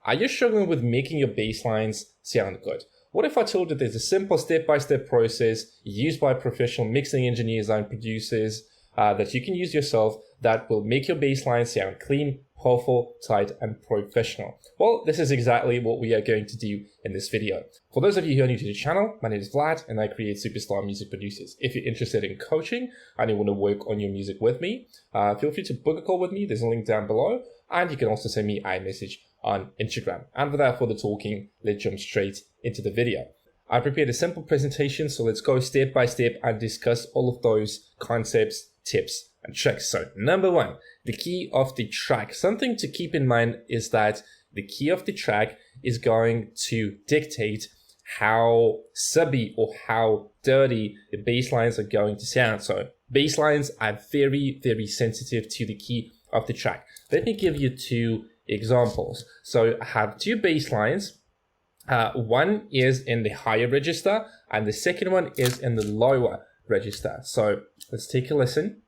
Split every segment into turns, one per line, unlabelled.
Are you struggling with making your bass lines sound good? What if I told you there's a simple step-by-step process used by professional mixing engineers and producers that you can use yourself that will make your bass lines sound clean, powerful, tight, and professional? Well, this is exactly what we are going to do in this video. For those of you who are new to the channel, my name is Vlad and I create superstar music producers. If you're interested in coaching and you want to work on your music with me, feel free to book a call with me. There's a link down below, and you can also send me a message on Instagram. And without further talking, let's jump straight into the video. I prepared a simple presentation, so let's go step by step and discuss all of those concepts, tips, and tricks. So number one, the key of the track. Something to keep in mind is that the key of the track is going to dictate how subby or how dirty the bass lines are going to sound. So bass lines are very, very sensitive to the key of the track. Let me give you two examples. So I have two bass lines. One is in the higher register and the second one is in the lower register. So let's take a listen.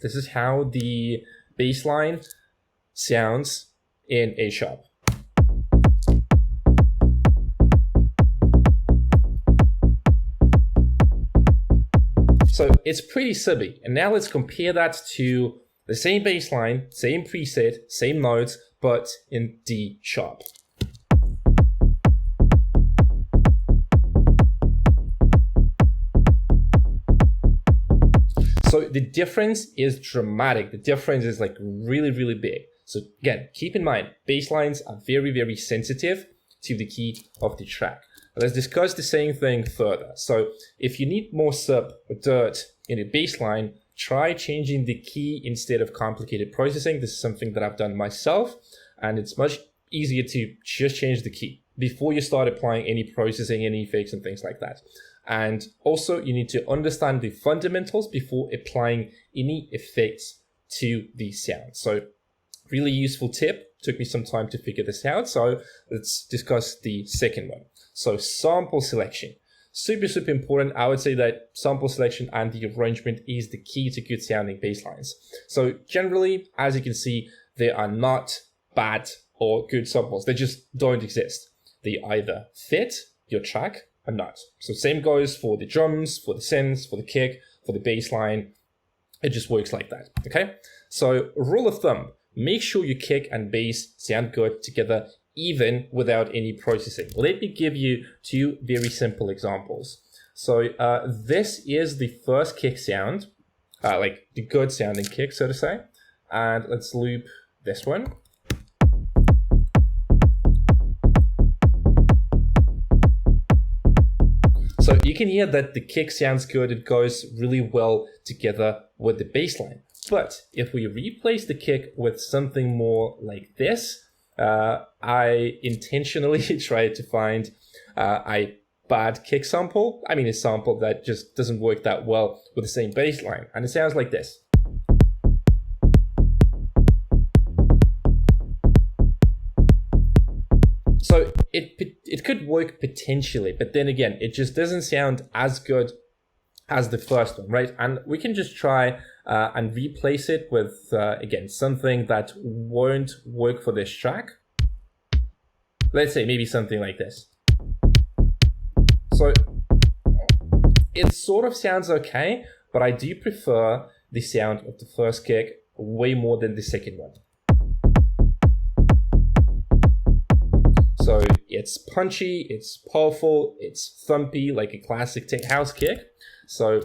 This is how the bass line sounds in A sharp. So it's pretty subby. And now let's compare that to the same bass line, same preset, same notes, but in D sharp. So the difference is dramatic. The difference is like really, really big. So again, keep in mind, bass lines are very, very sensitive to the key of the track. Let's discuss the same thing further. So if you need more sub or dirt in a bass line, try changing the key instead of complicated processing. This is something that I've done myself, and it's much easier to just change the key before you start applying any processing, any effects and things like that. And also you need to understand the fundamentals before applying any effects to the sound. So really useful tip. Took me some time to figure this out. So let's discuss the second one. So sample selection. Super, super important. I would say that sample selection and the arrangement is the key to good sounding bass lines. So generally, as you can see, they are not bad or good samples. They just don't exist. They either fit your track or not. So same goes for the drums, for the synths, for the kick, for the bass line. It just works like that. Okay. So rule of thumb, make sure your kick and bass sound good together, even without any processing. Let me give you two very simple examples. So this is the first kick sound, like the good sounding kick, so to say. And let's loop this one. So you can hear that the kick sounds good. It goes really well together with the bass line. But if we replace the kick with something more like this, I intentionally tried to find a bad kick sample. I mean, a sample that just doesn't work that well with the same bass line. And it sounds like this. So it could work potentially, but then again, it just doesn't sound as good as the first one, right? And we can just try and replace it with, again, something that won't work for this track. Let's say maybe something like this. So it sort of sounds okay, but I do prefer the sound of the first kick way more than the second one. So it's punchy, it's powerful, it's thumpy, like a classic house kick. So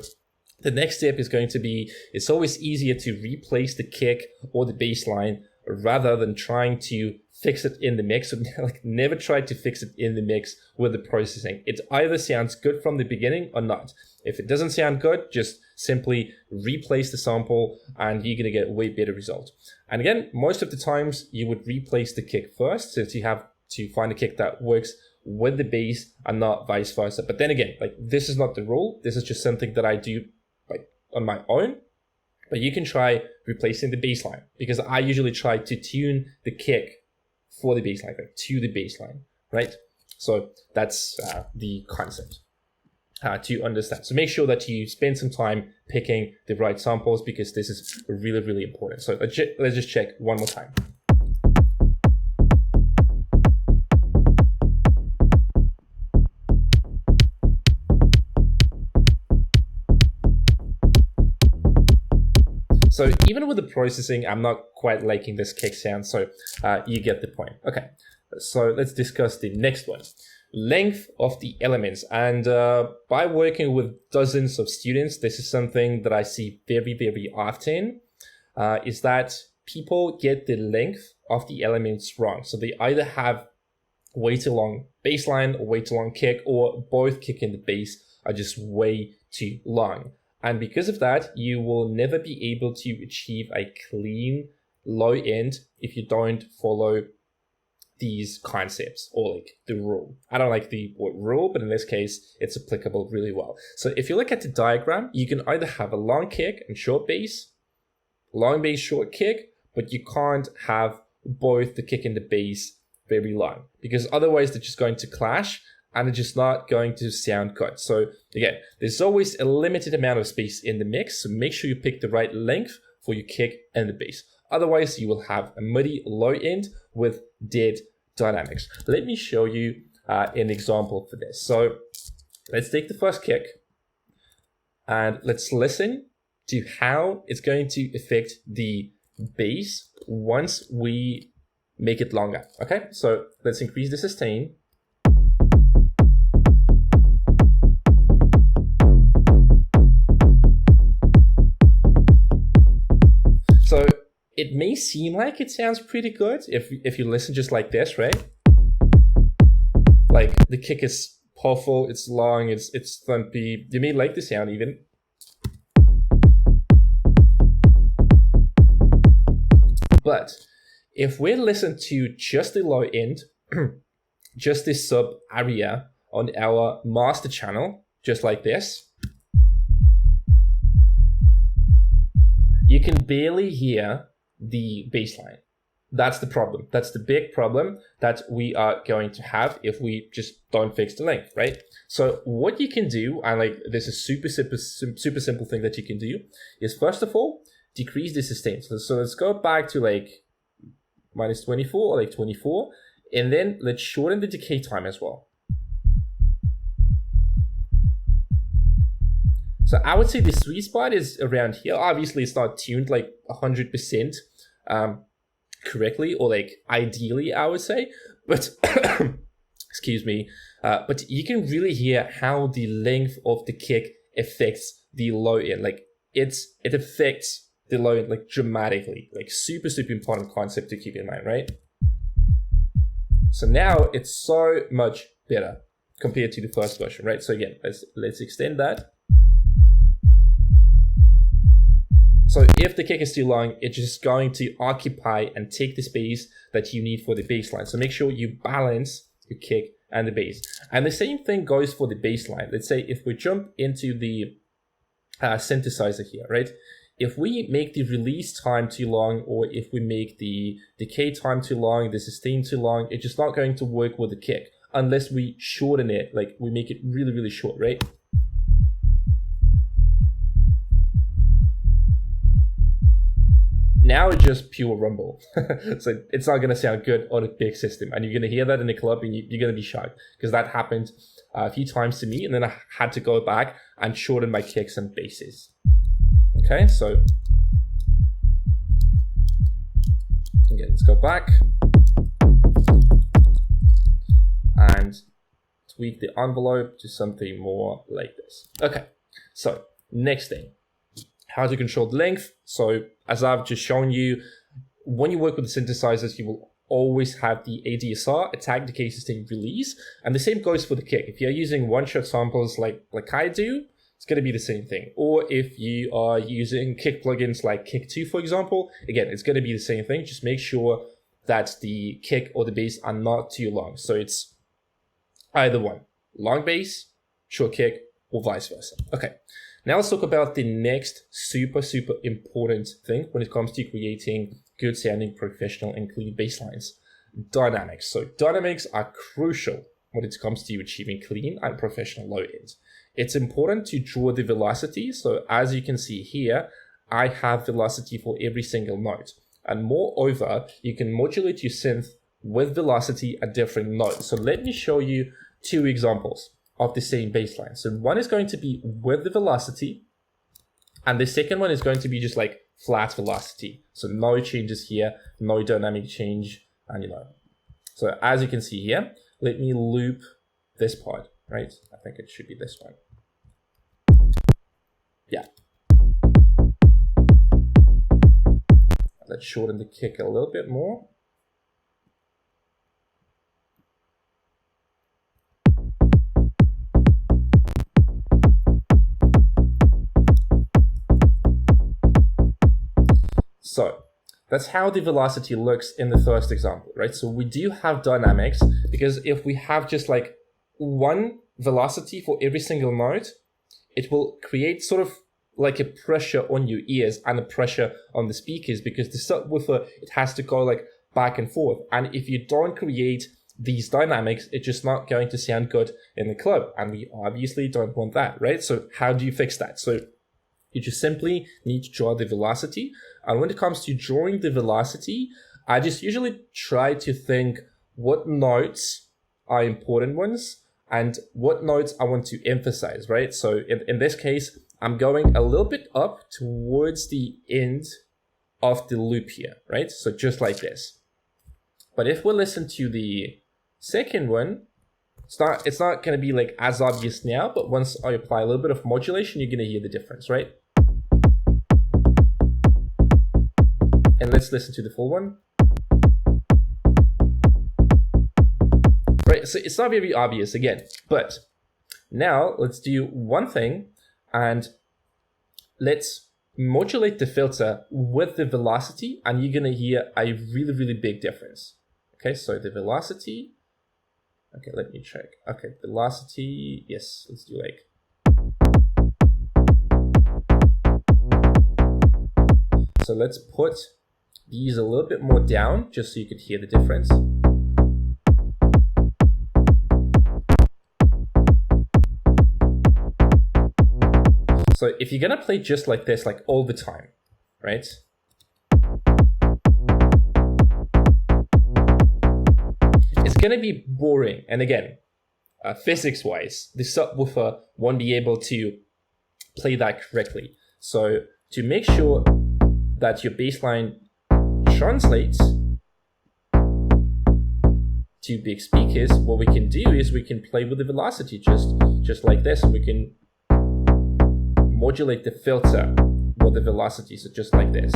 the next step is going to be, it's always easier to replace the kick or the bass line rather than trying to fix it in the mix. So like never try to fix it in the mix with the processing. It either sounds good from the beginning or not. If it doesn't sound good, just simply replace the sample and you're going to get a way better result. And again, most of the times you would replace the kick first, so you have to find a kick that works with the bass and not vice versa. But then again, like this is not the rule. This is just something that I do like on my own. But you can try replacing the bass line, because I usually try to tune the kick for the bass line, like to the bass line, right? So that's the concept to understand. So make sure that you spend some time picking the right samples, because this is really, really important. So let's just check one more time. So even with the processing, I'm not quite liking this kick sound, so you get the point. Okay, so let's discuss the next one. Length of the elements. And by working with dozens of students, this is something that I see very, very often, is that people get the length of the elements wrong. So they either have way too long bassline or way too long kick, or both kick and the bass are just way too long. And because of that, you will never be able to achieve a clean low end if you don't follow these concepts or like the rule. I don't like the word rule, but in this case, it's applicable really well. So if you look at the diagram, you can either have a long kick and short bass, long bass, short kick, but you can't have both the kick and the bass very long, because otherwise they're just going to clash and it's just not going to sound good. So again, there's always a limited amount of space in the mix, so make sure you pick the right length for your kick and the bass. Otherwise, you will have a muddy low end with dead dynamics. Let me show you an example for this. So let's take the first kick and let's listen to how it's going to affect the bass once we make it longer. Okay, so let's increase the sustain. So it may seem like it sounds pretty good if you listen just like this, right? Like the kick is powerful, it's long, it's thumpy. You may like the sound even. But if we listen to just the low end, just this sub area on our master channel, just like this, you can barely hear the bassline. That's the problem. That's the big problem that we are going to have if we just don't fix the length, right? So what you can do, and like this is super simple thing that you can do, is first of all, decrease the sustain. So let's go back to like minus 24 or like 24, and then let's shorten the decay time as well. So I would say the sweet spot is around here. Obviously, it's not tuned like 100% correctly, or like ideally, I would say. But excuse me. But you can really hear how the length of the kick affects the low end. Like it affects the low end like dramatically. Like super important concept to keep in mind, right? So now it's so much better compared to the first version, right? So again, let's extend that. So if the kick is too long, it's just going to occupy and take the space that you need for the bassline. So make sure you balance your kick and the bass. And the same thing goes for the bassline. Let's say if we jump into the synthesizer here, right? If we make the release time too long, or if we make the decay time too long, the sustain too long, it's just not going to work with the kick unless we shorten it, like we make it really short, right? Now it's just pure rumble. So it's not going to sound good on a big system. And you're going to hear that in the club and you're going to be shocked, because that happened a few times to me. And then I had to go back and shorten my kicks and basses. Okay, so again, let's go back and tweak the envelope to something more like this. Okay, so next thing, how to control the length. So as I've just shown you, when you work with the synthesizers, you will always have the ADSR, attack, decay, sustain, release. And the same goes for the kick. If you're using one-shot samples like I do, it's going to be the same thing. Or if you are using kick plugins like Kick 2, for example, again, it's going to be the same thing. Just make sure that the kick or the bass are not too long. So it's either one, long bass, short kick, or vice versa. Okay. Now let's talk about the next super important thing when it comes to creating good sounding professional and clean bass lines: dynamics. So dynamics are crucial when it comes to achieving clean and professional low ends. It's important to draw the velocity. So as you can see here, I have velocity for every single note. And moreover, you can modulate your synth with velocity at different notes. So let me show you two examples of the same bass line. So one is going to be with the velocity, And the second one is going to be just like flat velocity. So no changes here, no dynamic change, and So as you can see here, let me loop this part, right? I think it should be this one. Yeah. Let's shorten the kick a little bit more. So that's how the velocity looks in the first example, right? So we do have dynamics, because if we have just like one velocity for every single note, it will create sort of like a pressure on your ears and a pressure on the speakers, because the subwoofer, it has to go like back and forth. And if you don't create these dynamics, it's just not going to sound good in the club. And we obviously don't want that, right? So how do you fix that? So you just simply need to draw the velocity. And when it comes to drawing the velocity, I just usually try to think what notes are important ones and what notes I want to emphasize, right? So in this case, I'm going a little bit up towards the end of the loop here, right? So just like this. But if we listen to the second one, it's not going to be like as obvious now, but once I apply a little bit of modulation, you're going to hear the difference, right? And let's listen to the full one. Right, so it's not very obvious again, but now let's do one thing and let's modulate the filter with the velocity, and you're gonna hear a really, really big difference. Okay, so the velocity, okay, let me check. Okay, velocity, yes, let's do like. So let's put these a little bit more down just so you could hear the difference. So if you're gonna play just like this, like all the time, right? It's gonna be boring. And again, physics-wise, the subwoofer won't be able to play that correctly. So to make sure that your bassline translates to big speakers, what we can do is we can play with the velocity just like this. We can modulate the filter with the velocity, so just like this.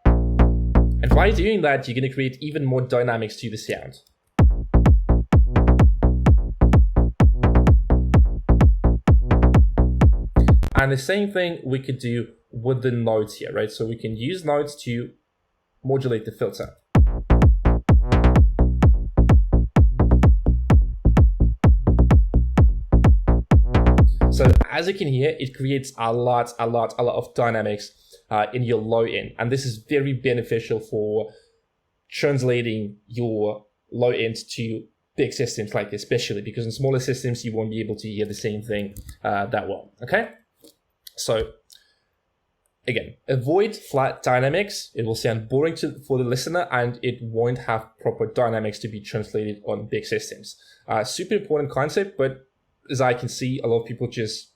And by doing that, you're going to create even more dynamics to the sound. And the same thing we could do with the notes here, right? So we can use notes to modulate the filter. So as you can hear, it creates a lot of dynamics in your low end. And this is very beneficial for translating your low end to big systems like this, especially because in smaller systems, you won't be able to hear the same thing that well, okay? So again, avoid flat dynamics. It will sound boring for the listener, and it won't have proper dynamics to be translated on big systems. Super important concept, but as I can see, a lot of people just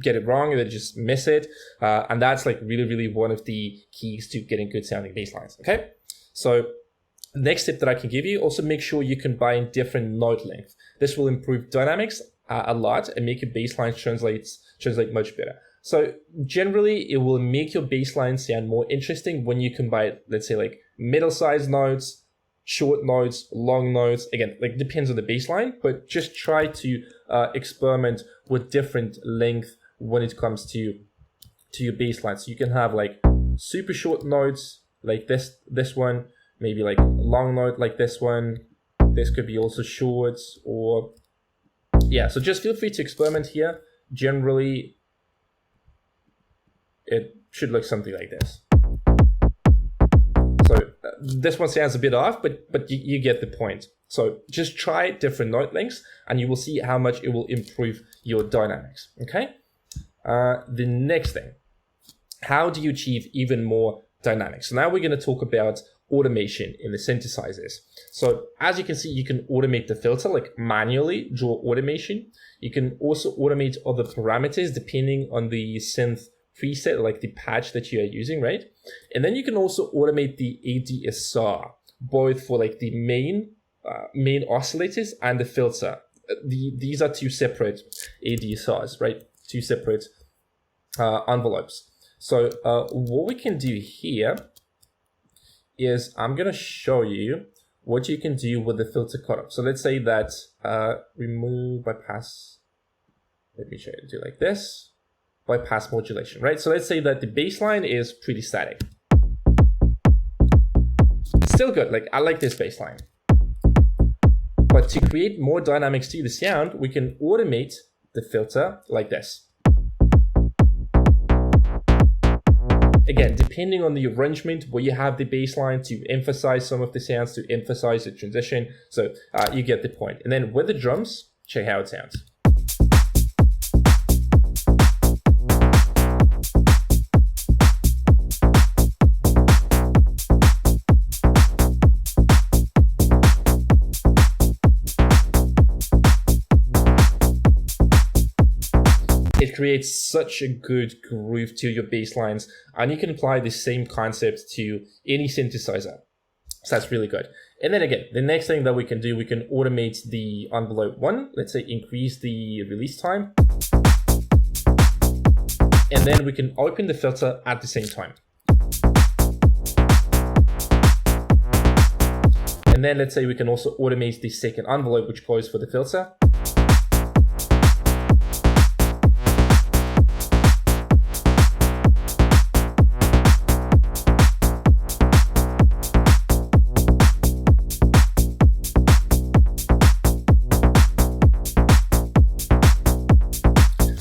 get it wrong, they just miss it. And that's like really, really one of the keys to getting good sounding bass lines, okay? So next tip that I can give you, also make sure you combine different note length. This will improve dynamics a lot and make your bass lines translate much better. So generally, it will make your bass line sound more interesting when you combine, let's say, like middle-sized notes, short notes, long notes. Again, like depends on the bass line, but just try to experiment with different length when it comes to your bass line. So you can have like super short notes like this one, maybe like long note like this one. This could be also shorts, or yeah. So just feel free to experiment here. Generally, it should look something like this. So this one sounds a bit off, but you get the point. So just try different note lengths and you will see how much it will improve your dynamics, okay? The next thing, how do you achieve even more dynamics? So now we're gonna talk about automation in the synthesizers. So as you can see, you can automate the filter, like manually draw automation. You can also automate other parameters depending on the synth preset, like the patch that you are using, right? And then you can also automate the ADSR, both for like the main oscillators and the filter. These are two separate ADSRs, right? Two separate envelopes. So what we can do here is I'm going to show you what you can do with the filter cutoff. So let's say that remove bypass. Let me show you. Do like this. Bypass modulation, right? So let's say that the baseline is pretty static. It's still good. Like I like this baseline. But to create more dynamics to the sound, we can automate the filter like this. Again, depending on the arrangement where you have the baseline to emphasize some of the sounds, to emphasize the transition. So you get the point. And then with the drums, check how it sounds. It creates such a good groove to your bass lines, and you can apply the same concept to any synthesizer. So that's really good. And then again, the next thing that we can do, we can automate the envelope one. Let's say increase the release time. And then we can open the filter at the same time. And then let's say we can also automate the second envelope, which goes for the filter.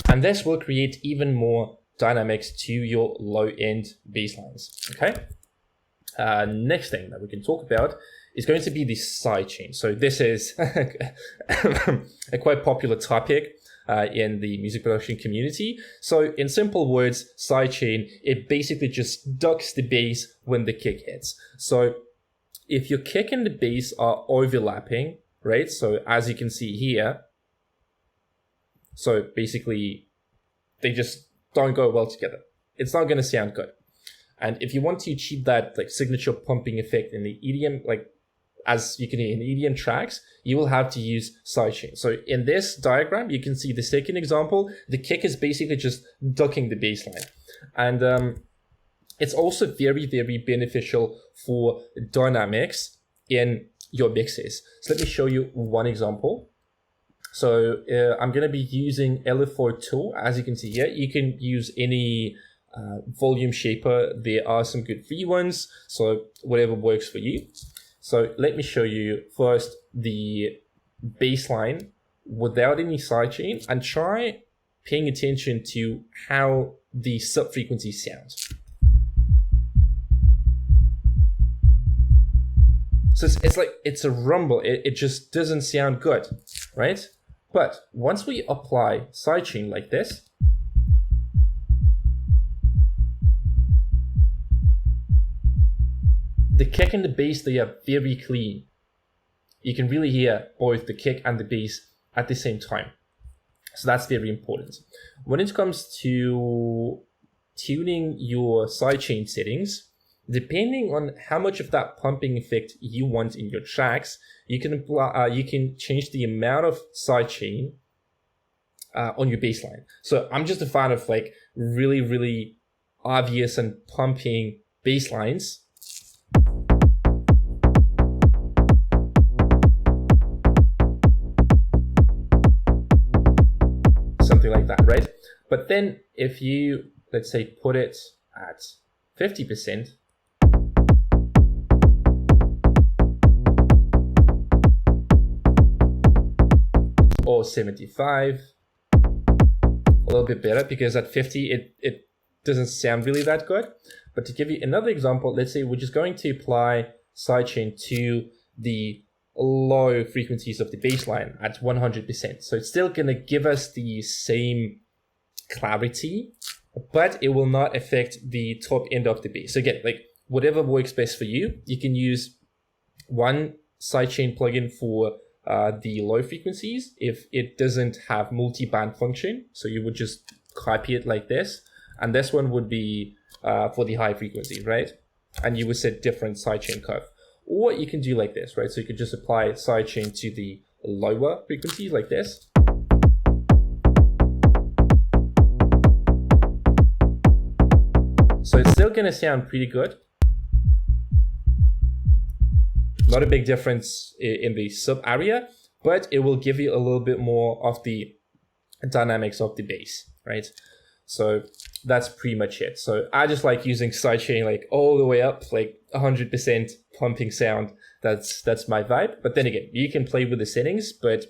And this will create even more dynamics to your low-end bass lines, okay? Next thing that we can talk about is going to be the sidechain. So this is a quite popular topic in the music production community. So in simple words, sidechain, it basically just ducks the bass when the kick hits. So if your kick and the bass are overlapping, right? So as you can see here, so basically they just don't go well together. It's not going to sound good. And if you want to achieve that like signature pumping effect in the EDM, like as you can hear in EDM tracks, you will have to use sidechain. So in this diagram, you can see the second example, the kick is basically just ducking the bass line. And it's also very, very beneficial for dynamics in your mixes. So let me show you one example. So I'm going to be using LFO tool. As you can see here, you can use any volume shaper. There are some good free ones, so whatever works for you. So let me show you first the baseline without any sidechain and try paying attention to how the sub-frequency sounds. So it's like, it's a rumble. It just doesn't sound good, right? But once we apply sidechain like this, the kick and the bass, they are very clean. You can really hear both the kick and the bass at the same time. So that's very important. When it comes to tuning your sidechain settings, depending on how much of that pumping effect you want in your tracks, you can apply, you can change the amount of sidechain on your baseline. So I'm just a fan of like really, really obvious and pumping bass lines. Something like that, right? But then if you, let's say, put it at 50%, or 75, a little bit better, because at 50 it doesn't sound really that good. But to give you another example, let's say we're just going to apply sidechain to the low frequencies of the baseline at 100%. So it's still going to give us the same clarity, but it will not affect the top end of the bass. So again, like whatever works best for you, you can use one sidechain plugin for the low frequencies if it doesn't have multi-band function. So you would just copy it like this and this one would be for the high frequency, right? And you would set different sidechain curve. Or you can do like this, right? So you could just apply sidechain to the lower frequency like this. So it's still gonna sound pretty good. Not a big difference in the sub area, but it will give you a little bit more of the dynamics of the bass, right? So that's pretty much it. So I just like using sidechain like all the way up, like 100% pumping sound. That's my vibe. But then again, you can play with the settings, but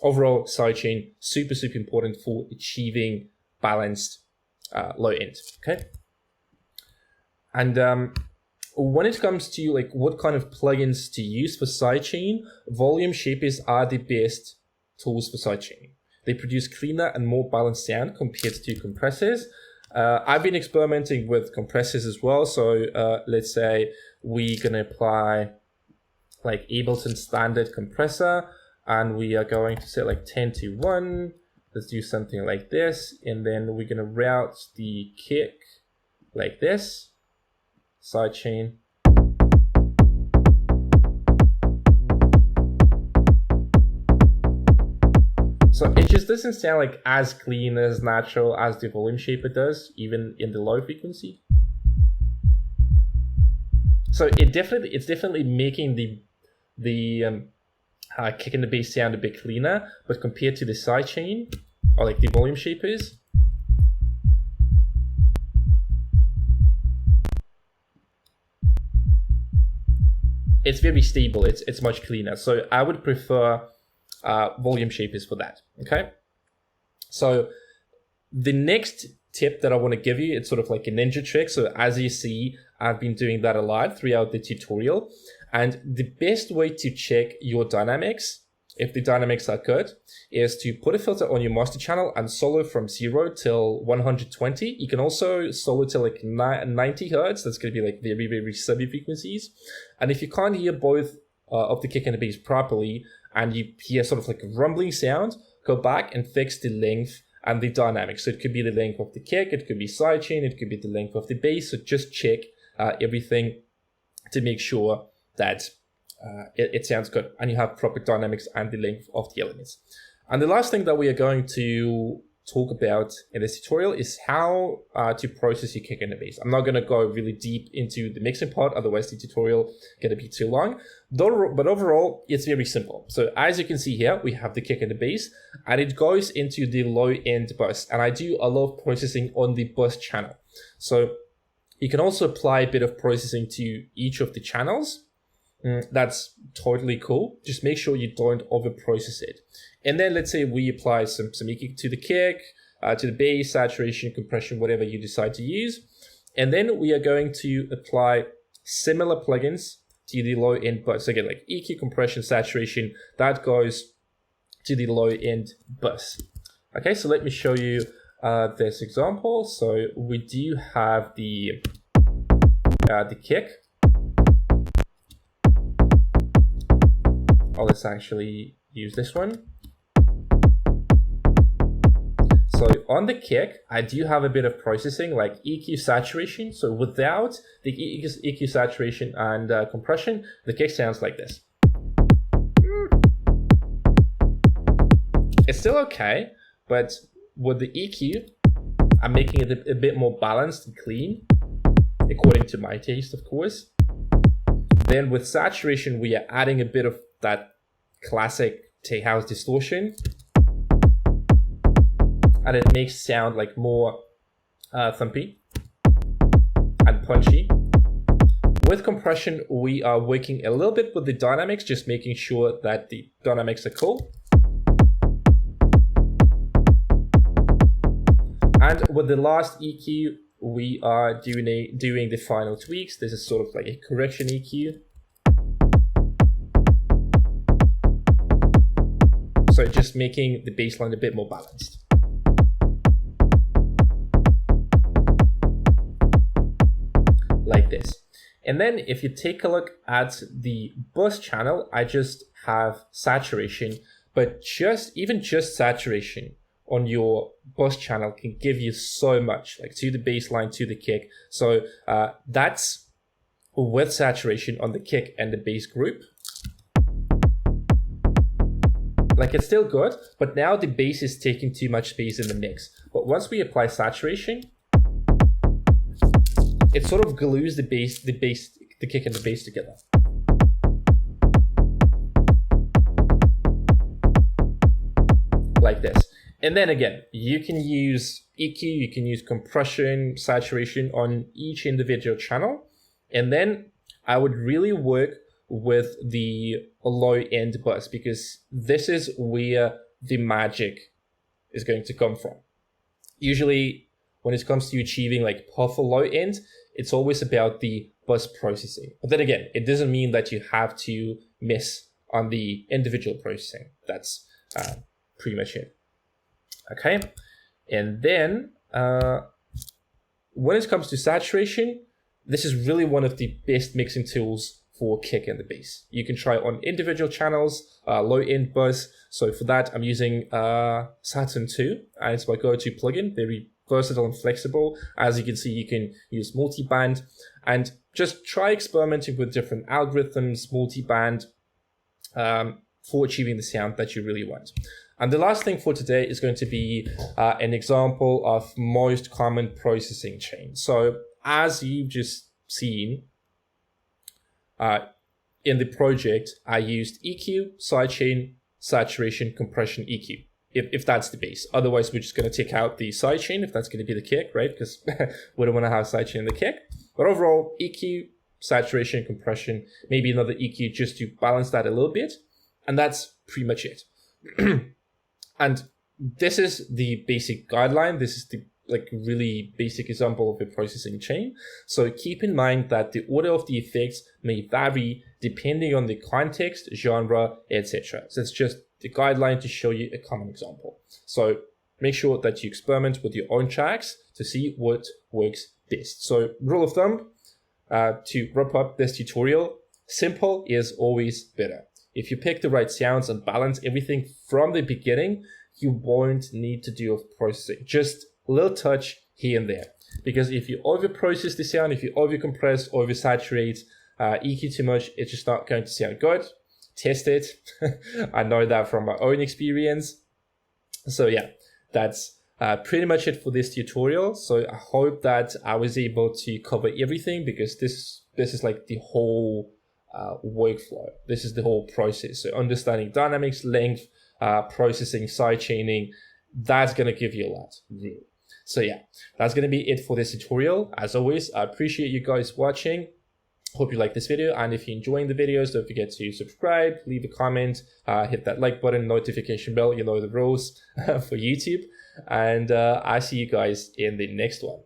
overall sidechain, super important for achieving balanced low end, okay? And when it comes to like what kind of plugins to use for sidechain, volume shapers are the best tools for sidechain. They produce cleaner and more balanced sound compared to compressors. I've been experimenting with compressors as well. So let's say we're gonna apply like Ableton standard compressor, and we are going to set like 10 to 1. Let's do something like this, and then we're gonna route the kick like this, sidechain. So it just doesn't sound like as clean, as natural as the volume shaper does, even in the low frequency. So it's definitely making the kick and the bass sound a bit cleaner, but compared to the sidechain or like the volume shapers, it's very stable. It's much cleaner. So I would prefer volume shapers for that, okay? So the next tip that I want to give you, it's sort of like a ninja trick. So as you see, I've been doing that a lot throughout the tutorial. And the best way to check your dynamics, if the dynamics are good, is to put a filter on your master channel and solo from 0 till 120. You can also solo till like 90 hertz. That's going to be like very subby frequencies. And if you can't hear both of the kick and the bass properly, and you hear sort of like a rumbling sound, go back and fix the length and the dynamics. So it could be the length of the kick, it could be sidechain, it could be the length of the bass. So just check everything to make sure that it sounds good and you have proper dynamics and the length of the elements. And the last thing that we are going to talk about in this tutorial is how to process your kick and the bass. I'm not going to go really deep into the mixing part, otherwise the tutorial going to be too long. But overall, it's very simple. So as you can see here, we have the kick and the bass, and it goes into the low end bus. And I do a lot of processing on the bus channel. So you can also apply a bit of processing to each of the channels. That's totally cool. Just make sure you don't over process it. And then let's say we apply some EQ to the kick, to the bass, saturation, compression, whatever you decide to use. And then we are going to apply similar plugins to the low end bus. So again, like EQ, compression, saturation, that goes to the low end bus. Okay, so let me show you this example. So we do have the kick. Oh, let's actually use this one. So on the kick, I do have a bit of processing like EQ saturation. So without the EQ saturation and compression, the kick sounds like this. It's still okay, but with the EQ, I'm making it a bit more balanced and clean, according to my taste, of course. Then with saturation, we are adding a bit of that classic Tay House distortion, and it makes sound like more thumpy and punchy. With compression, we are working a little bit with the dynamics, just making sure that the dynamics are cool. And with the last EQ, we are doing the final tweaks. This is sort of like a correction EQ. So just making the bassline a bit more balanced. Like this. And then if you take a look at the bus channel, I just have saturation, but just saturation on your bus channel can give you so much, like to the bassline, to the kick. So that's with saturation on the kick and the bass group. Like it's still good, but now the bass is taking too much space in the mix. But once we apply saturation, it sort of glues the kick and the bass together. Like this. And then again, you can use EQ, you can use compression, saturation on each individual channel. And then I would really work with the low end bus, because this is where the magic is going to come from. Usually when it comes to achieving like powerful low end, it's always about the bus processing. But then again, it doesn't mean that you have to miss on the individual processing. That's pretty much it. Okay. And then when it comes to saturation, this is really one of the best mixing tools for kick and the bass. You can try on individual channels, low end bus. So for that, I'm using Saturn 2, and it's my go-to plugin. Very versatile and flexible. As you can see, you can use multi-band and just try experimenting with different algorithms, multi-band, for achieving the sound that you really want. And the last thing for today is going to be an example of most common processing chains. So as you've just seen, in the project, I used EQ, sidechain, saturation, compression, EQ, if that's the base. Otherwise, we're just going to take out the sidechain if that's going to be the kick, right? Because we don't want to have sidechain in the kick. But overall, EQ, saturation, compression, maybe another EQ just to balance that a little bit. And that's pretty much it. And this is the basic guideline. This is the really basic example of a processing chain. So keep in mind that the order of the effects may vary depending on the context, genre, etc. So it's just the guideline to show you a common example. So make sure that you experiment with your own tracks to see what works best. So rule of thumb, to wrap up this tutorial, simple is always better. If you pick the right sounds and balance everything from the beginning, you won't need to do processing. Just a little touch here and there. Because if you over-process the sound, if you over-compress, over-saturate, EQ too much, it's just not going to sound good. Test it. I know that from my own experience. So yeah, that's pretty much it for this tutorial. So I hope that I was able to cover everything, because this is like the whole workflow. This is the whole process. So understanding dynamics, length, processing, sidechaining, that's going to give you a lot, really. So yeah, that's going to be it for this tutorial. As always, I appreciate you guys watching. Hope you like this video, and if you're enjoying the videos, don't forget to subscribe, leave a comment, hit that like button, notification bell, you know the rules for YouTube, and I see you guys in the next one.